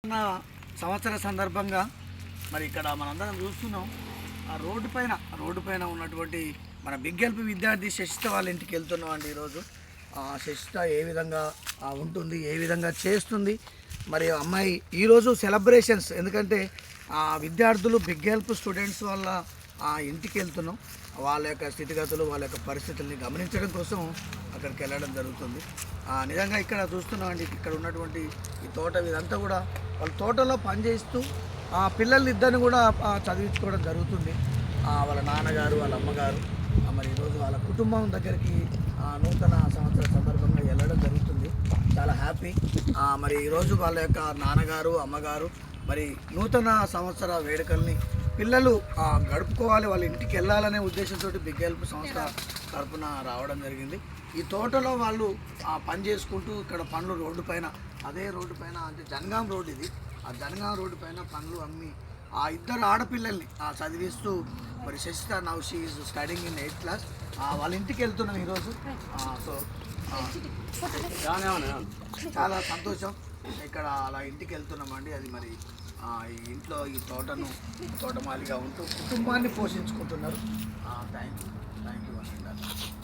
ఉన్న సంవత్సర సందర్భంగా మరి ఇక్కడ మనందరం చూస్తున్నాం. ఆ రోడ్డు పైన ఉన్నటువంటి మన బిగ్ హెల్ప్ విద్యార్థి శశిత వాళ్ళ ఇంటికి వెళ్తున్నాం అండి. ఈరోజు శశిత ఏ విధంగా ఉంటుంది, ఏ విధంగా చేస్తుంది, మరి అమ్మాయి ఈరోజు సెలబ్రేషన్స్, ఎందుకంటే విద్యార్థులు బిగ్ హెల్ప్ స్టూడెంట్స్ వల్ల ఇంటికి వెళ్తున్నాం. వాళ్ళ యొక్క స్థితిగతులు, వాళ్ళ యొక్క పరిస్థితుల్ని గమనించడం కోసం అక్కడికి వెళ్ళడం జరుగుతుంది. నిజంగా ఇక్కడ చూస్తున్నామండి, ఇక్కడ ఉన్నటువంటి ఈ తోట ఇదంతా కూడా వాళ్ళ తోటలో పనిచేస్తూ పిల్లల్ని ఇద్దరిని కూడా చదివించుకోవడం జరుగుతుంది. వాళ్ళ నాన్నగారు, వాళ్ళ అమ్మగారు మరి ఈరోజు వాళ్ళ కుటుంబం దగ్గరికి నూతన సంవత్సర సందర్భంగా వెళ్ళడం జరుగుతుంది. చాలా హ్యాపీ. మరి ఈరోజు వాళ్ళ యొక్క నాన్నగారు, అమ్మగారు మరి నూతన సంవత్సర వేడుకల్ని పిల్లలు గడుపుకోవాలి, వాళ్ళ ఇంటికి వెళ్ళాలనే ఉద్దేశంతో బిగ్ హెల్ప్ సంస్థ తరపున రావడం జరిగింది. ఈ తోటలో వాళ్ళు పని చేసుకుంటూ ఇక్కడ పండ్లు రోడ్డు పైన, అదే రోడ్డు పైన అంటే జనగాం రోడ్డు ఇది, ఆ జనగాం రోడ్డు పైన పండ్లు అమ్మి ఆ ఇద్దరు ఆడపిల్లల్ని చదివిస్తూ మరి Shashitha now she is studying in 8th class. వాళ్ళ ఇంటికి వెళ్తున్నాం ఈరోజు. సో చాలా సంతోషం. ఇక్కడ అలా ఇంటికి వెళ్తున్నామండి. అది మరి ఈ ఇంట్లో ఈ తోటమాలిగా ఉంటూ కుటుంబాన్ని పోషించుకుంటున్నారు. థ్యాంక్ యూ అండి.